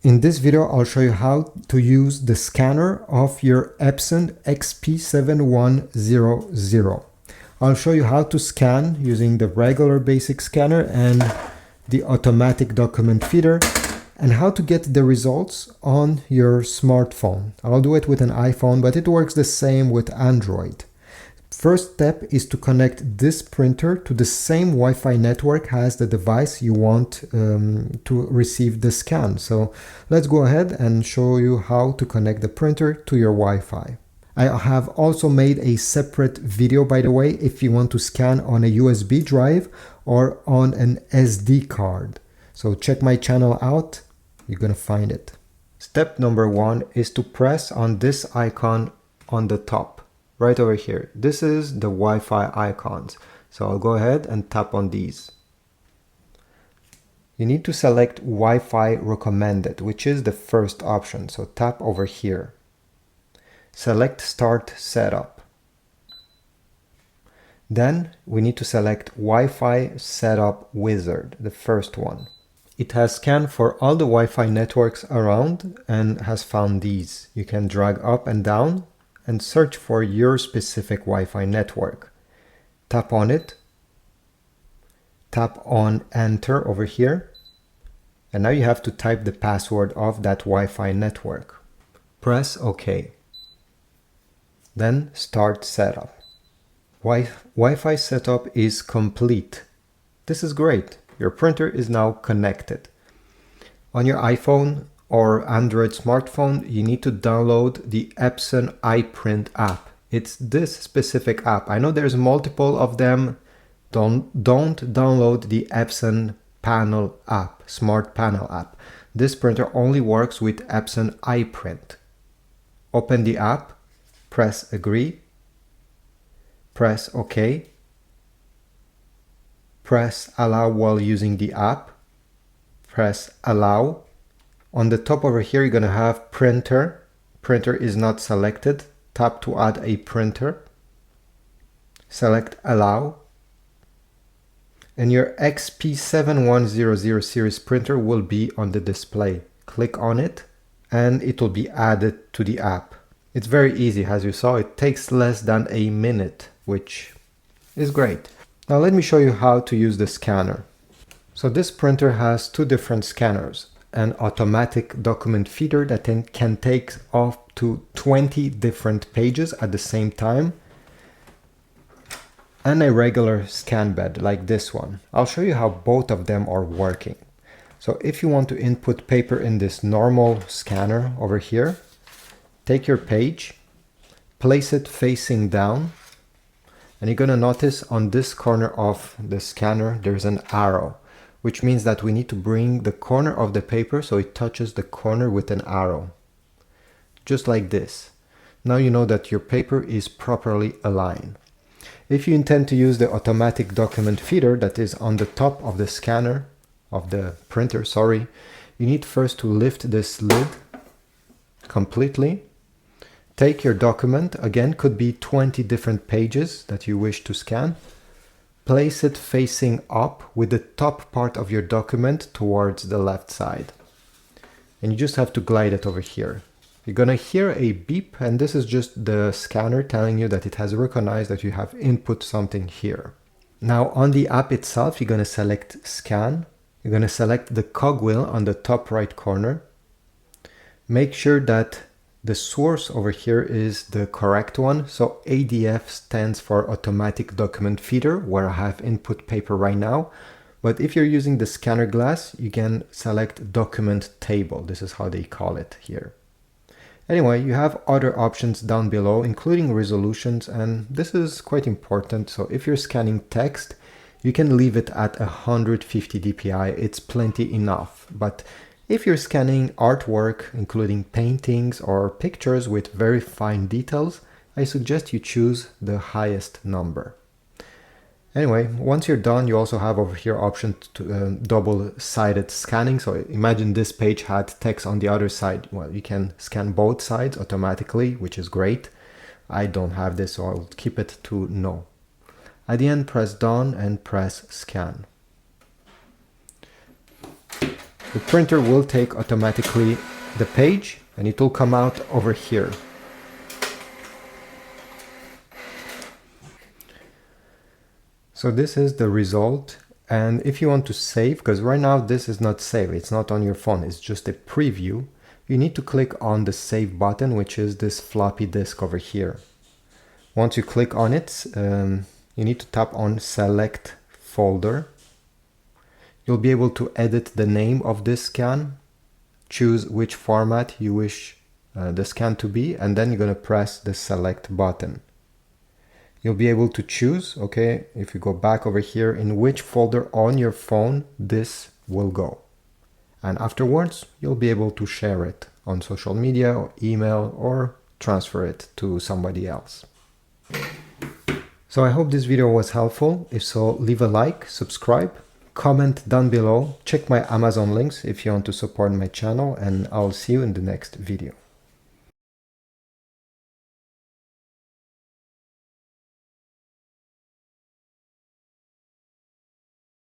In this video, I'll show you how to use the scanner of your Epson XP-7100. I'll show you how to scan using the regular basic scanner and the automatic document feeder, and how to get the results on your smartphone. I'll do it with an iPhone, but it works the same with Android. First step is to connect this printer to the same Wi-Fi network as the device you want to receive the scan. So let's go ahead and show you how to connect the printer to your Wi-Fi. I have also made a separate video, by the way, if you want to scan on a USB drive or on an SD card. So check my channel out, you're gonna find it. Step number 1 is to press on this icon on the top. Right over here. This is the Wi-Fi icons. So I'll go ahead and tap on these. You need to select Wi-Fi recommended, which is the first option. So tap over here. Select Start Setup. Then we need to select Wi-Fi Setup Wizard, the first one. It has scanned for all the Wi-Fi networks around and has found these. You can drag up and down and search for your specific Wi-Fi network. Tap on it. Tap on Enter over here. And now you have to type the password of that Wi-Fi network. Press OK. Then Start Setup. Wi-Fi setup is complete. This is great. Your printer is now connected. On your iPhone or Android smartphone, you need to download the Epson iPrint app. It's this specific app. I know there's multiple of them. Don't download the Epson panel app, smart panel app. This printer only works with Epson iPrint. Open the app, press agree, press OK, press allow while using the app, press allow. On the top over here, you're going to have printer. Printer is not selected. Tap to add a printer. Select allow. And your XP-7100 series printer will be on the display. Click on it and it will be added to the app. It's very easy, as you saw. It takes less than a minute, which is great. Now let me show you how to use the scanner. So this printer has two different scanners. An automatic document feeder that can take up to 20 different pages at the same time, and a regular scan bed like this one. I'll show you how both of them are working. So if you want to input paper in this normal scanner over here, take your page, place it facing down, and you're going to notice on this corner of the scanner there's an arrow, which means that we need to bring the corner of the paper so it touches the corner with an arrow. Just like this. Now you know that your paper is properly aligned. If you intend to use the automatic document feeder that is on the top of the scanner, of the printer, sorry, you need first to lift this lid completely. Take your document, again, could be 20 different pages that you wish to scan. Place it facing up with the top part of your document towards the left side. And you just have to glide it over here. You're gonna hear a beep, and this is just the scanner telling you that it has recognized that you have input something here. Now on the app itself, you're gonna select Scan. You're gonna select the cogwheel on the top right corner. Make sure that the source over here is the correct one. So ADF stands for Automatic Document Feeder, where I have input paper right now. But if you're using the scanner glass, you can select Document Table. This is how they call it here. Anyway, you have other options down below, including resolutions, and this is quite important. So if you're scanning text, you can leave it at 150 dpi. It's plenty enough. But if you're scanning artwork, including paintings or pictures with very fine details, I suggest you choose the highest number. Anyway, once you're done, you also have over here option to double-sided scanning. So imagine this page had text on the other side. Well, you can scan both sides automatically, which is great. I don't have this, so I'll keep it to no. At the end, press done and press scan. the printer will take automatically the page and it will come out over here. So this is the result. And if you want to save, because right now this is not saved, it's not on your phone, it's just a preview, you need to click on the save button, which is this floppy disk over here. Once you click on it, you need to tap on select folder. You'll be able to edit the name of this scan, choose which format you wish the scan to be, and then you're going to press the select button. You'll be able to choose, okay, if you go back over here, in which folder on your phone this will go. And afterwards, you'll be able to share it on social media or email or transfer it to somebody else. So I hope this video was helpful. If so, leave a like, subscribe, comment down below, check my Amazon links if you want to support my channel, and I'll see you in the next video.